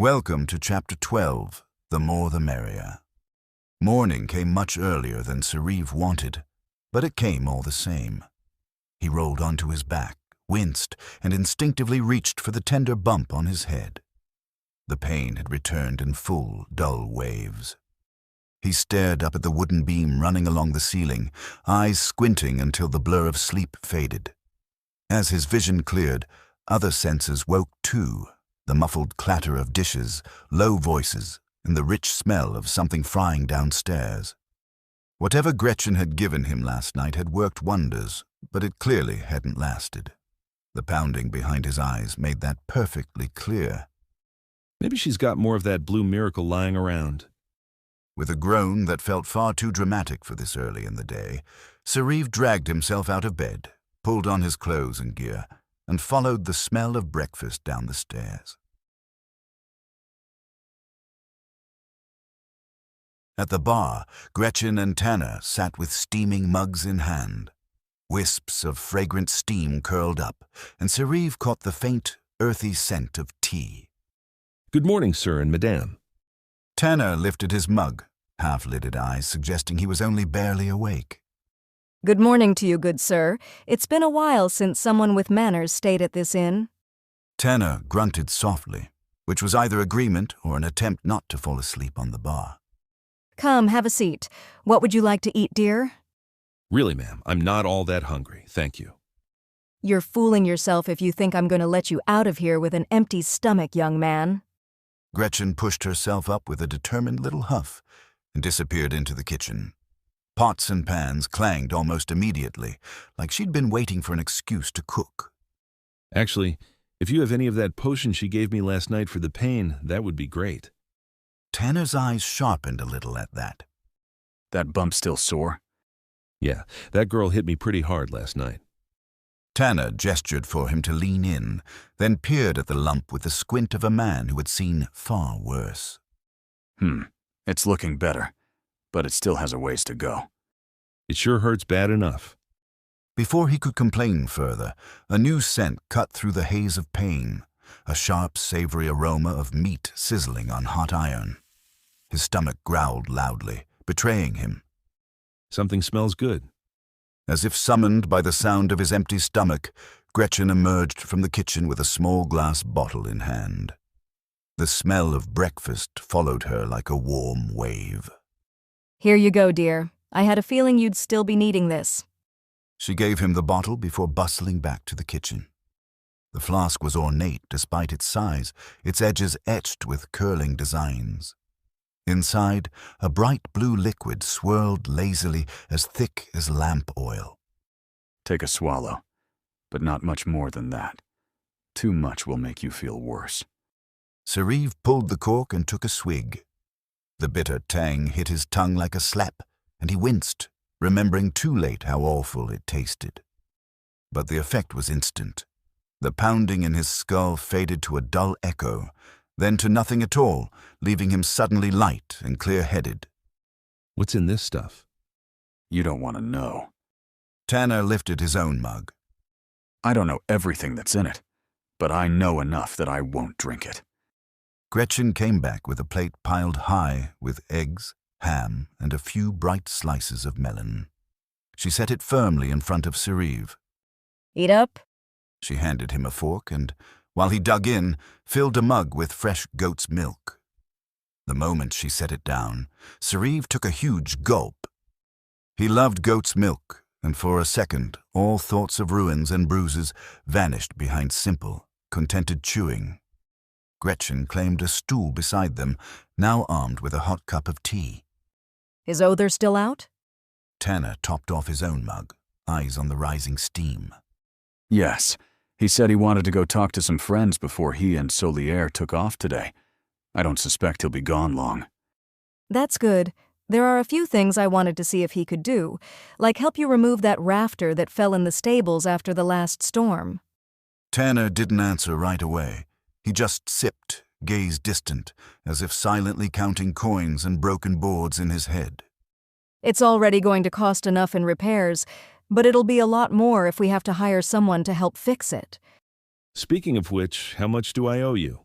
Welcome to Chapter 12, The More the Merrier. Morning came much earlier than Serieve wanted, but it came all the same. He rolled onto his back, winced, and instinctively reached for the tender bump on his head. The pain had returned in full, dull waves. He stared up at the wooden beam running along the ceiling, eyes squinting until the blur of sleep faded. As his vision cleared, other senses woke too, the muffled clatter of dishes, low voices, and the rich smell of something frying downstairs. Whatever Gretchen had given him last night had worked wonders, but it clearly hadn't lasted. The pounding behind his eyes made that perfectly clear. Maybe she's got more of that blue miracle lying around. With a groan that felt far too dramatic for this early in the day, Serieve dragged himself out of bed, pulled on his clothes and gear, and followed the smell of breakfast down the stairs. At the bar, Gretchen and Tanner sat with steaming mugs in hand. Wisps of fragrant steam curled up, and Serieve caught the faint, earthy scent of tea. Good morning, sir and madame. Tanner lifted his mug, half-lidded eyes suggesting he was only barely awake. Good morning to you, good sir. It's been a while since someone with manners stayed at this inn. Tanner grunted softly, which was either agreement or an attempt not to fall asleep on the bar. Come, have a seat. What would you like to eat, dear? Really, ma'am, I'm not all that hungry, thank you. You're fooling yourself if you think I'm going to let you out of here with an empty stomach, young man. Gretchen pushed herself up with a determined little huff and disappeared into the kitchen. Pots and pans clanged almost immediately, like she'd been waiting for an excuse to cook. Actually, if you have any of that potion she gave me last night for the pain, that would be great. Tanner's eyes sharpened a little at that. That bump still sore? Yeah, that girl hit me pretty hard last night. Tanner gestured for him to lean in, then peered at the lump with the squint of a man who had seen far worse. It's looking better, but it still has a ways to go. It sure hurts bad enough. Before he could complain further, a new scent cut through the haze of pain, a sharp, savory aroma of meat sizzling on hot iron. His stomach growled loudly, betraying him. Something smells good. As if summoned by the sound of his empty stomach, Gretchen emerged from the kitchen with a small glass bottle in hand. The smell of breakfast followed her like a warm wave. Here you go, dear. I had a feeling you'd still be needing this. She gave him the bottle before bustling back to the kitchen. The flask was ornate despite its size, its edges etched with curling designs. Inside, a bright blue liquid swirled lazily, as thick as lamp oil. Take a swallow, but not much more than that. Too much will make you feel worse. Serieve pulled the cork and took a swig. The bitter tang hit his tongue like a slap, and he winced, remembering too late how awful it tasted. But the effect was instant. The pounding in his skull faded to a dull echo, then to nothing at all, leaving him suddenly light and clear-headed. What's in this stuff? You don't want to know. Tanner lifted his own mug. I don't know everything that's in it, but I know enough that I won't drink it. Gretchen came back with a plate piled high with eggs, ham, and a few bright slices of melon. She set it firmly in front of Serieve. Eat up. She handed him a fork and, while he dug in, filled a mug with fresh goat's milk. The moment she set it down, Serieve took a huge gulp. He loved goat's milk, and for a second all thoughts of ruins and bruises vanished behind simple, contented chewing. Gretchen claimed a stool beside them, now armed with a hot cup of tea. Is Other still out? Tanner topped off his own mug, eyes on the rising steam. Yes, he said he wanted to go talk to some friends before he and Solier took off today. I don't suspect he'll be gone long. That's good. There are a few things I wanted to see if he could do, like help you remove that rafter that fell in the stables after the last storm. Tanner didn't answer right away. He just sipped, gazed distant, as if silently counting coins and broken boards in his head. It's already going to cost enough in repairs, but it'll be a lot more if we have to hire someone to help fix it. Speaking of which, how much do I owe you?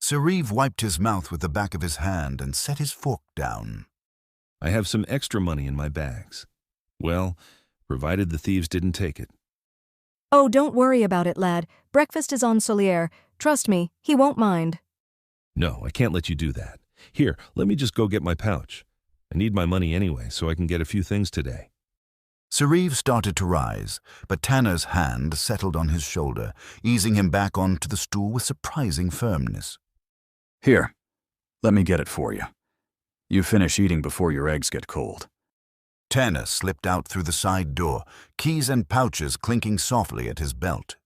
Serieve wiped his mouth with the back of his hand and set his fork down. I have some extra money in my bags. Well, provided the thieves didn't take it. Oh, don't worry about it, lad. Breakfast is on Solier. Trust me, he won't mind. No, I can't let you do that. Here, let me just go get my pouch. I need my money anyway, so I can get a few things today. Serieve started to rise, but Tanner's hand settled on his shoulder, easing him back onto the stool with surprising firmness. Here, let me get it for you. You finish eating before your eggs get cold. Tanner slipped out through the side door, keys and pouches clinking softly at his belt.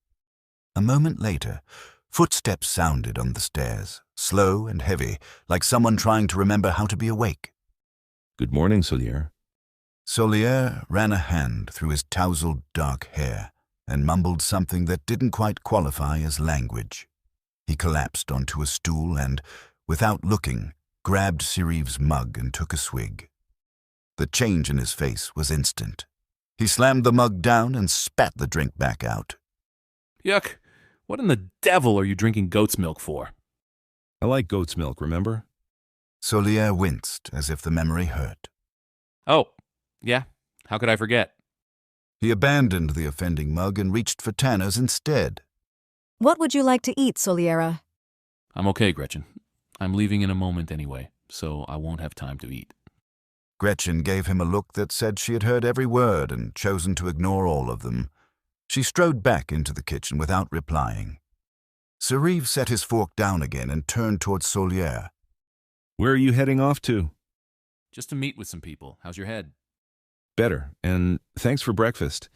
A moment later, footsteps sounded on the stairs, slow and heavy, like someone trying to remember how to be awake. Good morning, Solier. Solier ran a hand through his tousled dark hair and mumbled something that didn't quite qualify as language. He collapsed onto a stool and, without looking, grabbed Serieve's mug and took a swig. The change in his face was instant. He slammed the mug down and spat the drink back out. Yuck. What in the devil are you drinking goat's milk for? I like goat's milk, remember? Solier winced as if the memory hurt. Oh, yeah. How could I forget? He abandoned the offending mug and reached for Tanner's instead. What would you like to eat, Soliera? I'm okay, Gretchen. I'm leaving in a moment anyway, so I won't have time to eat. Gretchen gave him a look that said she had heard every word and chosen to ignore all of them. She strode back into the kitchen without replying. Serieve set his fork down again and turned towards Solier. Where are you heading off to? Just to meet with some people. How's your head? Better, and thanks for breakfast.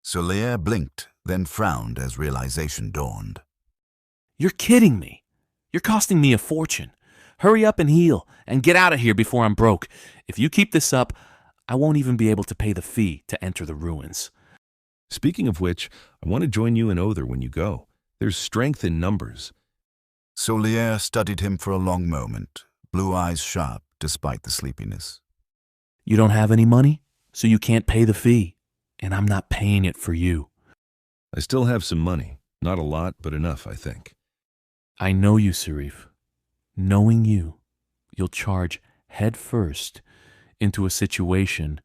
Solier blinked, then frowned as realization dawned. You're kidding me. You're costing me a fortune. Hurry up and heal, and get out of here before I'm broke. If you keep this up, I won't even be able to pay the fee to enter the ruins. Speaking of which, I want to join you and Other when you go. There's strength in numbers. Solier studied him for a long moment, blue eyes sharp despite the sleepiness. You don't have any money, so you can't pay the fee, and I'm not paying it for you. I still have some money. Not a lot, but enough, I think. I know you, Serieve. Knowing you, you'll charge head first into a situation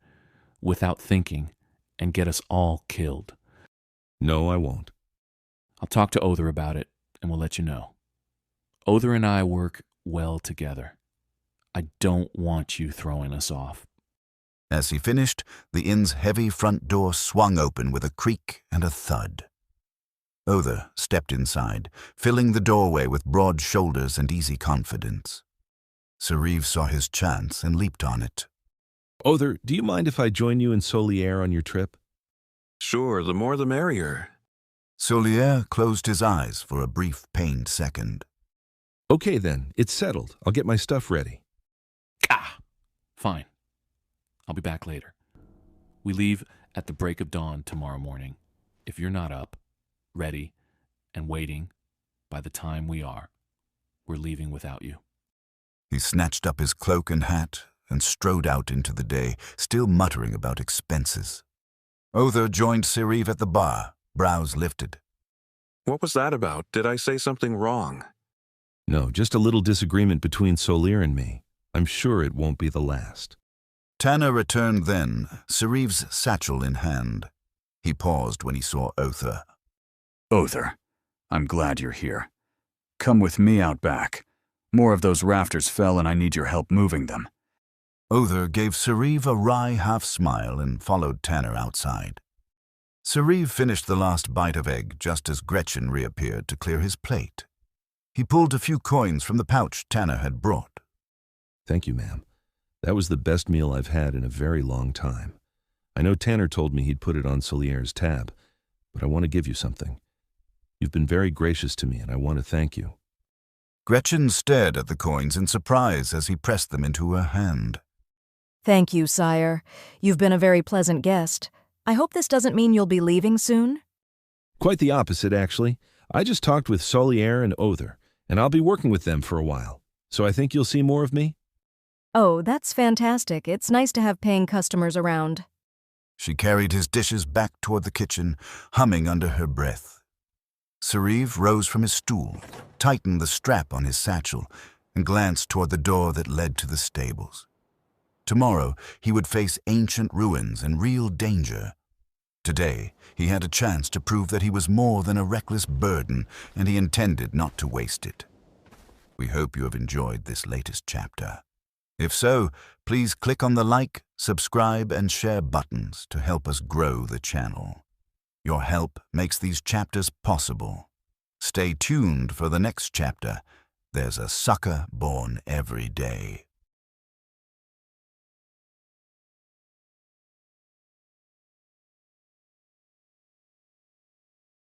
without thinking and get us all killed. No, I won't. I'll talk to Other about it, and we'll let you know. Other and I work well together. I don't want you throwing us off. As he finished, the inn's heavy front door swung open with a creak and a thud. Other stepped inside, filling the doorway with broad shoulders and easy confidence. Serieve saw his chance and leaped on it. Other, do you mind if I join you and Solier on your trip? Sure, the more the merrier. Solier closed his eyes for a brief, pained second. Okay then, it's settled. I'll get my stuff ready. Fine. I'll be back later. We leave at the break of dawn tomorrow morning. If you're not up, ready, and waiting by the time we are, we're leaving without you. He snatched up his cloak and hat and strode out into the day, still muttering about expenses. Other joined Serieve at the bar, brows lifted. What was that about? Did I say something wrong? No, just a little disagreement between Solier and me. I'm sure it won't be the last. Tanner returned then, Serieve's satchel in hand. He paused when he saw Other. Other, I'm glad you're here. Come with me out back. More of those rafters fell and I need your help moving them. Other gave Serieve a wry half-smile and followed Tanner outside. Serieve finished the last bite of egg just as Gretchen reappeared to clear his plate. He pulled a few coins from the pouch Tanner had brought. Thank you, ma'am. That was the best meal I've had in a very long time. I know Tanner told me he'd put it on Solier's tab, but I want to give you something. You've been very gracious to me, and I want to thank you. Gretchen stared at the coins in surprise as he pressed them into her hand. Thank you, sire. You've been a very pleasant guest. I hope this doesn't mean you'll be leaving soon. Quite the opposite, actually. I just talked with Solier and Other, and I'll be working with them for a while. So I think you'll see more of me? Oh, that's fantastic. It's nice to have paying customers around. She carried his dishes back toward the kitchen, humming under her breath. Serieve rose from his stool, tightened the strap on his satchel, and glanced toward the door that led to the stables. Tomorrow he would face ancient ruins and real danger. Today he had a chance to prove that he was more than a reckless burden, and he intended not to waste it. We hope you have enjoyed this latest chapter. If so, please click on the like, subscribe, and share buttons to help us grow the channel. Your help makes these chapters possible. Stay tuned for the next chapter. There's a sucker born every day.